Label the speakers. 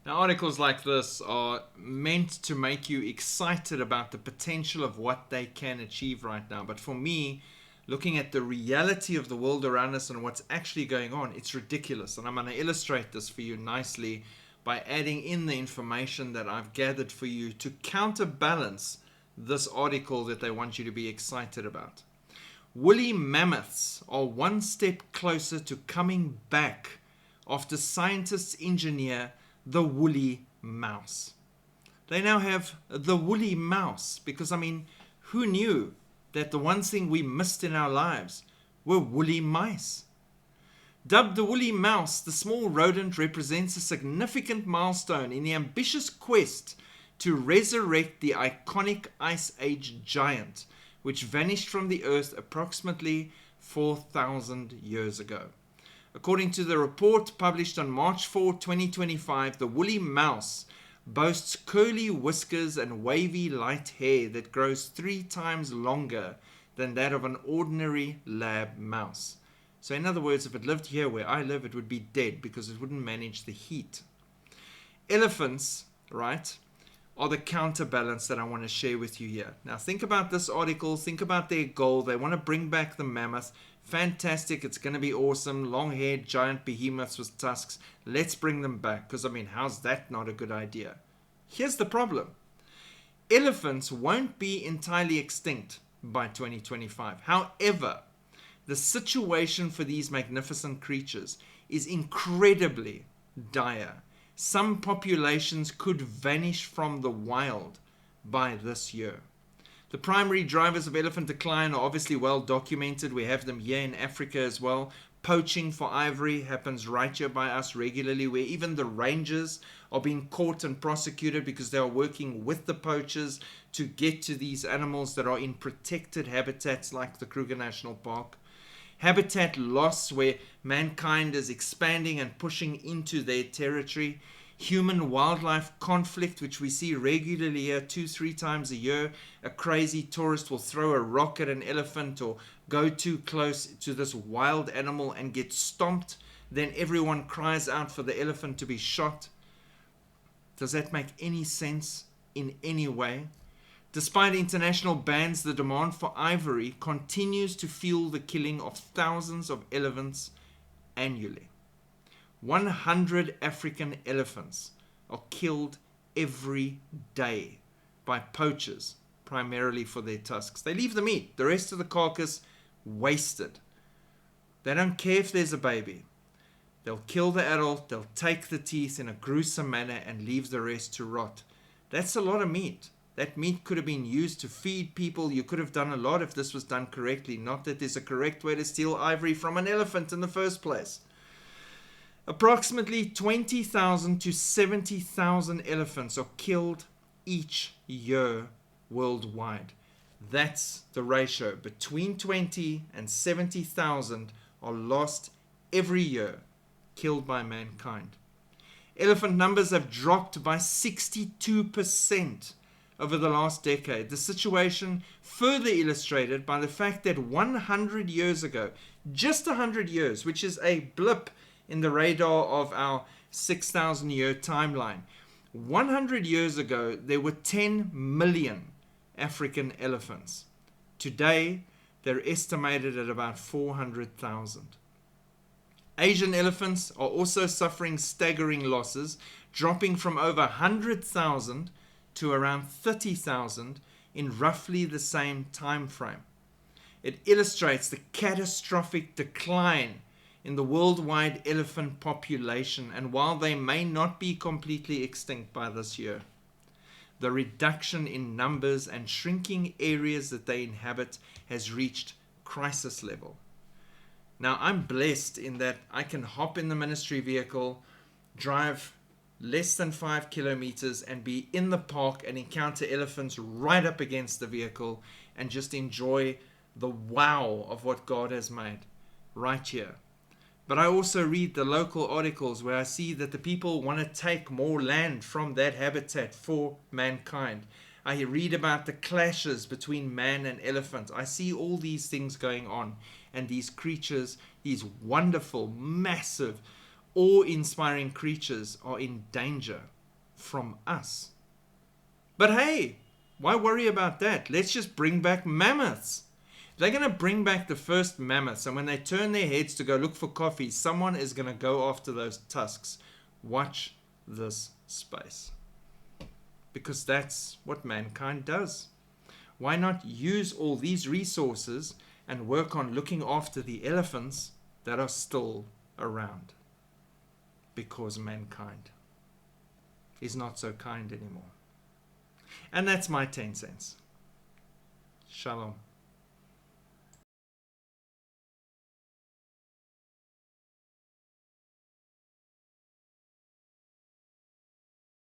Speaker 1: Now, articles like this are meant to make you excited about the potential of what they can achieve right now. But for me, looking at the reality of the world around us and what's actually going on, it's ridiculous. And I'm going to illustrate this for you nicely by adding in the information that I've gathered for you to counterbalance this article that they want you to be excited about. Woolly mammoths are one step closer to coming back after scientists engineer the woolly mouse. They now have the woolly mouse because, who knew that the one thing we missed in our lives were woolly mice? Dubbed the woolly mouse, the small rodent represents a significant milestone in the ambitious quest to resurrect the iconic Ice Age giant, which vanished from the earth approximately 4,000 years ago. According to the report published on March 4, 2025, the woolly mouse boasts curly whiskers and wavy light hair that grows 3 times longer than that of an ordinary lab mouse. So in other words, if it lived here where I live, it would be dead because it wouldn't manage the heat. Elephants, right, are the counterbalance that I want to share with you here. Now think about this article, think about their goal. They want to bring back the mammoth. Fantastic, it's going to be awesome. Long-haired giant behemoths with tusks. Let's bring them back because, how's that not a good idea? Here's the problem. Elephants won't be entirely extinct by 2025. However, the situation for these magnificent creatures is incredibly dire. Some populations could vanish from the wild by this year. The primary drivers of elephant decline are obviously well documented. We have them here in Africa as well. Poaching for ivory happens right here by us regularly, where even the rangers are being caught and prosecuted because they are working with the poachers to get to these animals that are in protected habitats like the Kruger National Park. Habitat loss, where mankind is expanding and pushing into their territory. Human-wildlife conflict, which we see regularly here 2-3 times a year. A crazy tourist will throw a rock at an elephant or go too close to this wild animal and get stomped. Then everyone cries out for the elephant to be shot. Does that make any sense in any way? Despite international bans, the demand for ivory continues to fuel the killing of thousands of elephants annually. 100 African elephants are killed every day by poachers, primarily for their tusks. They leave the meat, the rest of the carcass wasted. They don't care if there's a baby. They'll kill the adult, they'll take the teeth in a gruesome manner and leave the rest to rot. That's a lot of meat. That meat could have been used to feed people. You could have done a lot if this was done correctly. Not that there's a correct way to steal ivory from an elephant in the first place. Approximately 20,000 to 70,000 elephants are killed each year worldwide. That's the ratio. Between 20 and 70,000 are lost every year, killed by mankind. Elephant numbers have dropped by 62% over the last decade. The situation further illustrated by the fact that 100 years ago, just 100 years, which is a blip in the radar of our 6,000 year timeline. 100 years ago, there were 10 million African elephants. Today, they're estimated at about 400,000. Asian elephants are also suffering staggering losses, dropping from over 100,000 to around 30,000 in roughly the same time frame. It illustrates the catastrophic decline in the worldwide elephant population, and while they may not be completely extinct by this year, the reduction in numbers and shrinking areas that they inhabit has reached crisis level. Now, I'm blessed in that I can hop in the ministry vehicle, drive less than 5 kilometers and be in the park and encounter elephants right up against the vehicle and just enjoy the wow of what God has made right here. But I also read the local articles where I see that the people want to take more land from that habitat for mankind. I read about the clashes between man and elephant. I see all these things going on, and these creatures, these wonderful, massive, awe-inspiring creatures are in danger from us. But hey, why worry about that? Let's just bring back mammoths. They're going to bring back the first mammoths, and when they turn their heads to go look for coffee, someone is going to go after those tusks. Watch this space. Because that's what mankind does. Why not use all these resources and work on looking after the elephants that are still around? Because mankind is not so kind anymore. And that's my 10 cents. Shalom.